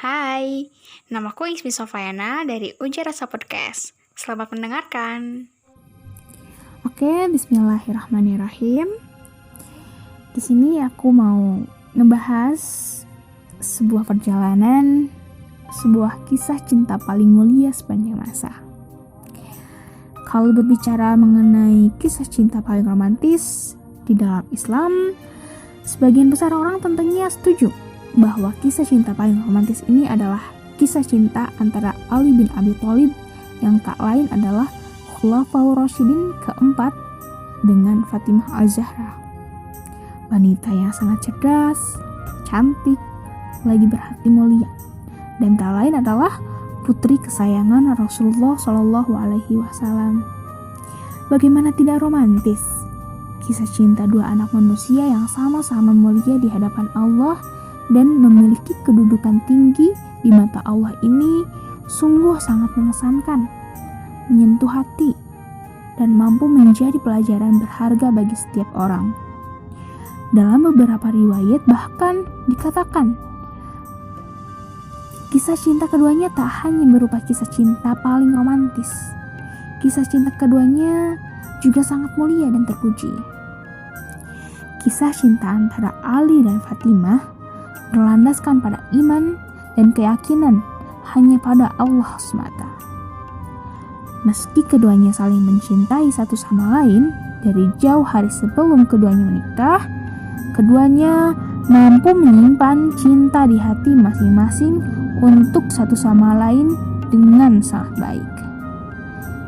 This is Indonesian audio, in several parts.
Hai, namaku Ismi Sofayana dari Ujar Rasa Podcast. Selamat mendengarkan. Oke, bismillahirrahmanirrahim. Di sini aku mau ngebahas sebuah perjalanan, sebuah kisah cinta paling mulia sepanjang masa. Kalau berbicara mengenai kisah cinta paling romantis di dalam Islam, sebagian besar orang tentunya setuju bahwa kisah cinta paling romantis ini adalah kisah cinta antara Ali bin Abi Thalib yang tak lain adalah Khulafaur Rasyidin keempat dengan Fatimah Az-Zahra. Wanita yang sangat cerdas, cantik, lagi berhati mulia, dan tak lain adalah putri kesayangan Rasulullah Shallallahu Alaihi Wasallam. Bagaimana tidak romantis? Kisah cinta dua anak manusia yang sama-sama mulia di hadapan Allah dan memiliki kedudukan tinggi di mata Allah ini sungguh sangat mengesankan, menyentuh hati, dan mampu menjadi pelajaran berharga bagi setiap orang. Dalam beberapa riwayat bahkan dikatakan, kisah cinta keduanya tak hanya berupa kisah cinta paling romantis, kisah cinta keduanya juga sangat mulia dan terpuji. Kisah cinta antara Ali dan Fatimah berlandaskan pada iman dan keyakinan hanya pada Allah semata. Meski keduanya saling mencintai satu sama lain dari jauh hari sebelum keduanya menikah, keduanya mampu menyimpan cinta di hati masing-masing untuk satu sama lain dengan sangat baik.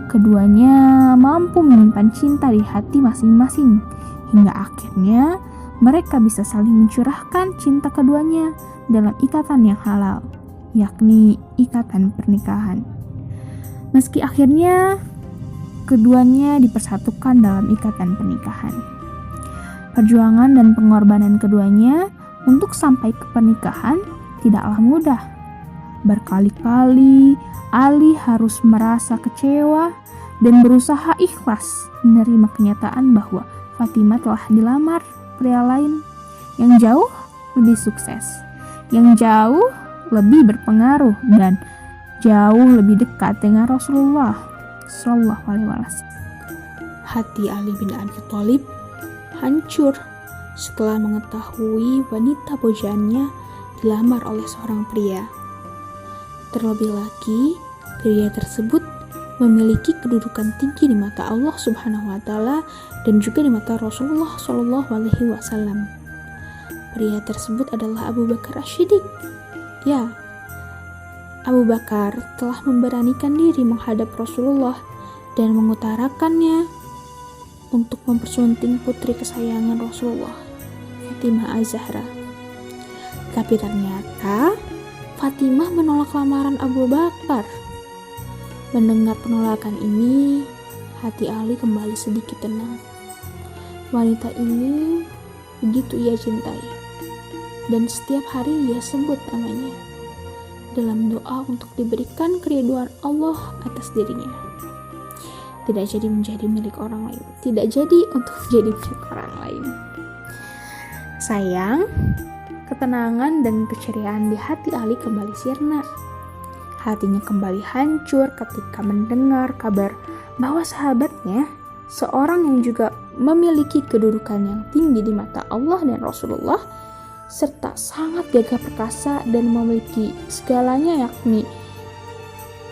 Keduanya mampu menyimpan cinta di hati masing-masing hingga akhirnya mereka bisa saling mencurahkan cinta keduanya dalam ikatan yang halal, yakni ikatan pernikahan. Meski akhirnya keduanya dipersatukan dalam ikatan pernikahan. Perjuangan dan pengorbanan keduanya untuk sampai ke pernikahan tidaklah mudah. Berkali-kali Ali harus merasa kecewa dan berusaha ikhlas menerima kenyataan bahwa Fatimah telah dilamar pria lain yang jauh lebih sukses, yang jauh lebih berpengaruh dan jauh lebih dekat dengan Rasulullah Shallallahu Alaihi Wasallam. Hati Ali bin Abi Thalib hancur setelah mengetahui wanita pujaannya dilamar oleh seorang pria. Terlebih lagi, pria tersebut memiliki kedudukan tinggi di mata Allah Subhanahu wa taala dan juga di mata Rasulullah Shallallahu alaihi wasallam. Pria tersebut adalah Abu Bakar As-Siddiq. Ya, Abu Bakar telah memberanikan diri menghadap Rasulullah dan mengutarakannya untuk mempersunting putri kesayangan Rasulullah, Fatimah Az-Zahra. Tapi ternyata Fatimah menolak lamaran Abu Bakar. Mendengar penolakan ini, hati Ali kembali sedikit tenang. Wanita ini begitu ia cintai, dan setiap hari ia sebut namanya dalam doa untuk diberikan keriduan Allah atas dirinya. Tidak jadi menjadi milik orang lain, tidak jadi untuk menjadi milik orang lain. Sayang, ketenangan dan keceriaan di hati Ali kembali sirna. Hatinya kembali hancur ketika mendengar kabar bahwa sahabatnya, seorang yang juga memiliki kedudukan yang tinggi di mata Allah dan Rasulullah, serta sangat gagah perkasa dan memiliki segalanya, yakni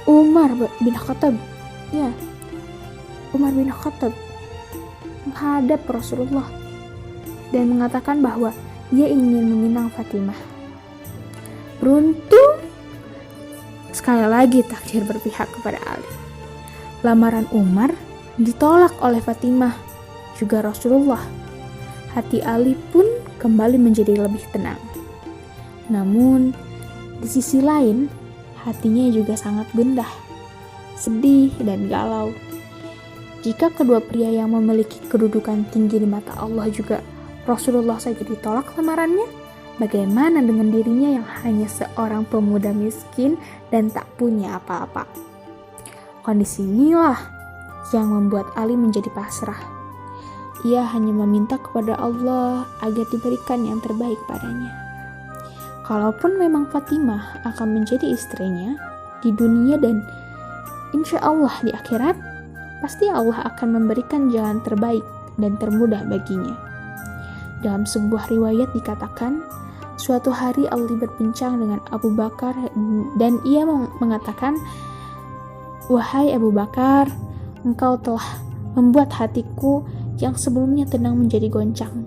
Umar bin Khattab. Ya, Umar bin Khattab menghadap Rasulullah dan mengatakan bahwa dia ingin meminang Fatimah. Beruntung sekali lagi takdir berpihak kepada Ali. Lamaran Umar ditolak oleh Fatimah, juga Rasulullah. Hati Ali pun kembali menjadi lebih tenang. Namun, di sisi lain, hatinya juga sangat gundah, sedih dan galau. Jika kedua pria yang memiliki kedudukan tinggi di mata Allah juga Rasulullah saja ditolak lamarannya, bagaimana dengan dirinya yang hanya seorang pemuda miskin dan tak punya apa-apa? Kondisi inilah yang membuat Ali menjadi pasrah. Ia hanya meminta kepada Allah agar diberikan yang terbaik padanya. kalaupun memang Fatimah akan menjadi istrinya di dunia dan insya Allah di akhirat, pasti Allah akan memberikan jalan terbaik dan termudah baginya. Dalam sebuah riwayat dikatakan, suatu hari Ali berbincang dengan Abu Bakar dan ia mengatakan, "Wahai Abu Bakar, engkau telah membuat hatiku yang sebelumnya tenang menjadi goncang.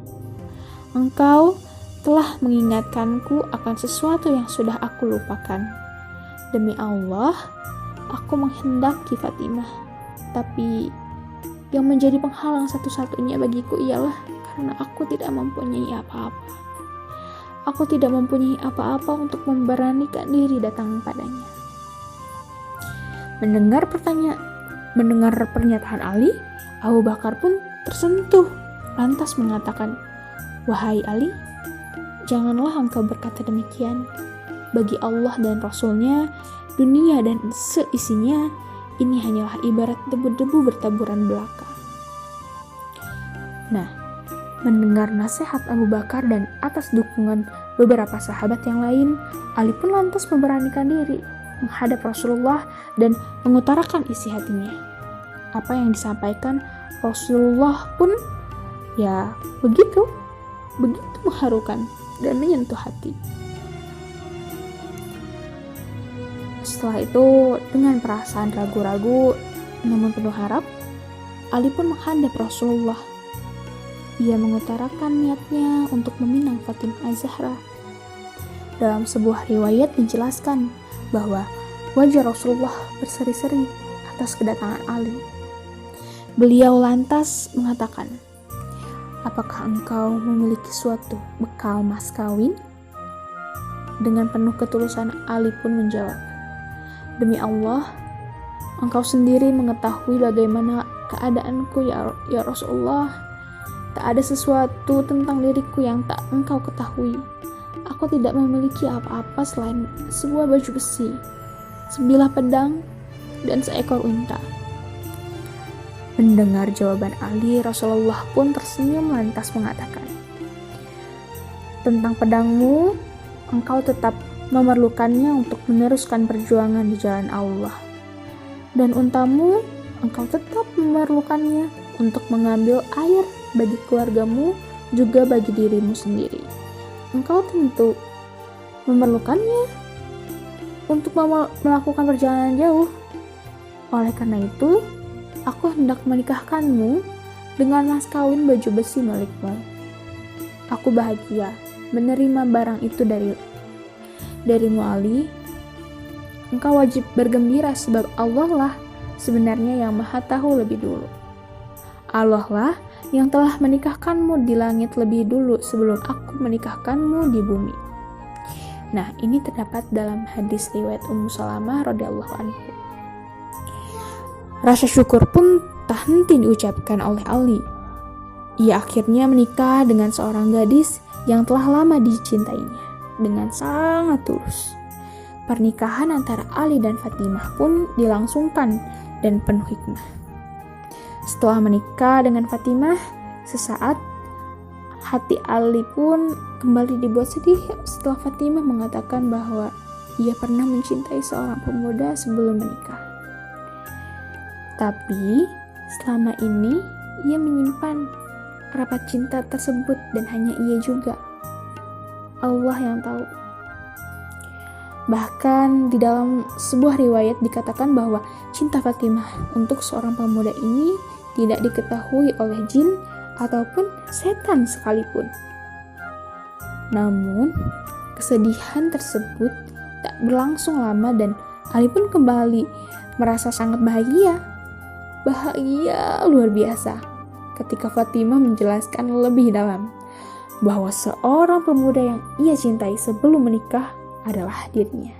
Engkau telah mengingatkanku akan sesuatu yang sudah aku lupakan. Demi Allah, aku menghendaki Fatimah, tapi yang menjadi penghalang satu-satunya bagiku ialah karena aku tidak mempunyai apa-apa. Aku tidak mempunyai apa-apa untuk memberanikan diri datang padanya." Mendengar pernyataan Ali, Abu Bakar pun tersentuh, lantas mengatakan, "Wahai Ali, janganlah engkau berkata demikian. Bagi Allah dan Rasul-Nya, dunia dan seisinya ini hanyalah ibarat debu-debu bertaburan belaka." Nah, mendengar nasihat Abu Bakar dan atas dukungan beberapa sahabat yang lain, Ali pun lantas memberanikan diri menghadap Rasulullah dan mengutarakan isi hatinya. Apa yang disampaikan Rasulullah pun ya begitu mengharukan dan menyentuh hati. Setelah itu, dengan perasaan ragu-ragu namun penuh harap, Ali pun menghadap Rasulullah. Ia mengutarakan niatnya untuk meminang Fatimah Az-Zahra. Dalam sebuah riwayat dijelaskan bahwa wajah Rasulullah berseri-seri atas kedatangan Ali. Beliau lantas mengatakan, "Apakah engkau memiliki suatu bekal mas kawin?" Dengan penuh ketulusan Ali pun menjawab, "Demi Allah, engkau sendiri mengetahui bagaimana keadaanku ya Rasulullah. Tak ada sesuatu tentang diriku yang tak engkau ketahui. Aku tidak memiliki apa-apa selain sebuah baju besi, sebilah pedang, dan seekor unta." Mendengar jawaban Ali, Rasulullah pun tersenyum lantas mengatakan, "Tentang pedangmu, engkau tetap memerlukannya untuk meneruskan perjuangan di jalan Allah. Dan untamu, engkau tetap memerlukannya untuk mengambil air bagi keluargamu, juga bagi dirimu sendiri. Engkau tentu memerlukannya untuk melakukan perjalanan jauh. Oleh karena itu, aku hendak menikahkanmu dengan mas kawin baju besi milikmu. Aku bahagia menerima barang itu darimu Ali. Engkau wajib bergembira sebab Allah lah sebenarnya yang maha tahu lebih dulu. Allah lah yang telah menikahkanmu di langit lebih dulu sebelum aku menikahkanmu di bumi." Nah, ini terdapat dalam hadis riwayat Ummu Salamah radhiyallahu anha. Rasa syukur pun tak henti diucapkan oleh Ali. Ia akhirnya menikah dengan seorang gadis yang telah lama dicintainya dengan sangat tulus. Pernikahan antara Ali dan Fatimah pun dilangsungkan dan penuh hikmah. Setelah menikah dengan Fatimah, sesaat hati Ali pun kembali dibuat sedih setelah Fatimah mengatakan bahwa ia pernah mencintai seorang pemuda sebelum menikah. Tapi selama ini ia menyimpan rapat cinta tersebut dan hanya ia juga, Allah yang tahu. Bahkan di dalam sebuah riwayat dikatakan bahwa cinta Fatimah untuk seorang pemuda ini tidak diketahui oleh jin ataupun setan sekalipun. Namun, kesedihan tersebut tak berlangsung lama dan Ali pun kembali merasa sangat bahagia luar biasa ketika Fatimah menjelaskan lebih dalam bahwa seorang pemuda yang ia cintai sebelum menikah adalah dirinya.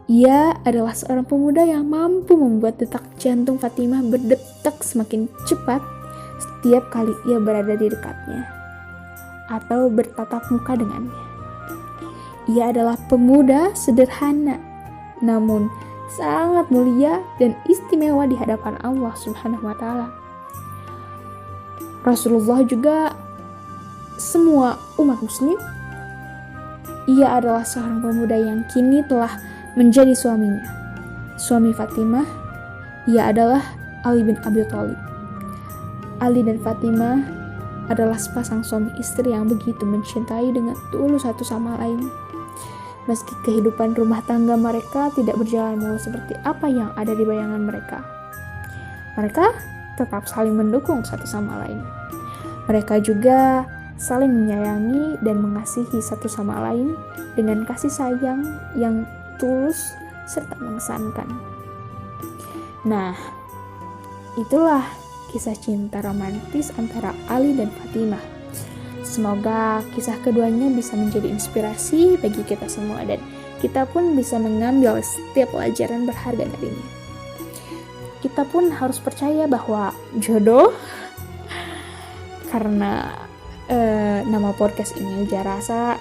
Ia adalah seorang pemuda yang mampu membuat detak jantung Fatimah berdetak semakin cepat setiap kali ia berada di dekatnya atau bertatap muka dengannya. Ia adalah pemuda sederhana, namun sangat mulia dan istimewa di hadapan Allah Subhanahu wa Ta'ala. Rasulullah juga semua umat Muslim ia adalah seorang pemuda yang kini telah menjadi suaminya. Suami Fatimah, ia adalah Ali bin Abi Thalib. Ali dan Fatimah adalah sepasang suami istri yang begitu mencintai dengan tulus satu sama lain. Meski kehidupan rumah tangga mereka tidak berjalan mulus seperti apa yang ada di bayangan mereka, mereka tetap saling mendukung satu sama lain. Mereka juga saling menyayangi dan mengasihi satu sama lain dengan kasih sayang yang tulus serta mengesankan. Nah, itulah kisah cinta romantis antara Ali dan Fatimah. Semoga kisah keduanya bisa menjadi inspirasi bagi kita semua dan kita pun bisa mengambil setiap pelajaran berharga darinya. Kita pun harus percaya bahwa jodoh, karena nama podcast ini Ujara Rasa,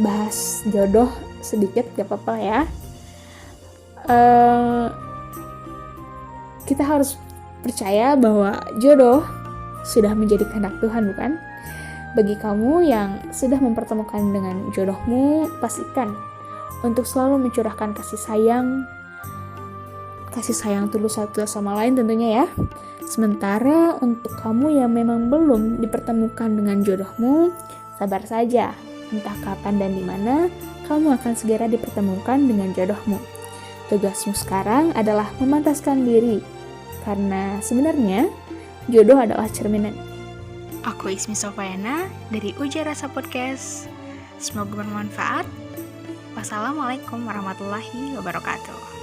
bahas jodoh sedikit gak apa-apa ya. Kita harus percaya bahwa jodoh sudah menjadi kehendak Tuhan, bukan? Bagi kamu yang sudah mempertemukan dengan jodohmu, pastikan untuk selalu mencurahkan kasih sayang tulus satu sama lain tentunya ya. Sementara untuk kamu yang memang belum dipertemukan dengan jodohmu, sabar saja. Entah kapan dan di mana kamu akan segera dipertemukan dengan jodohmu. Tugasmu sekarang adalah memantaskan diri, karena sebenarnya jodoh adalah cerminan. Aku Ismi Sofayana dari Ujara Rasa Podcast. Semoga bermanfaat. Wassalamualaikum warahmatullahi wabarakatuh.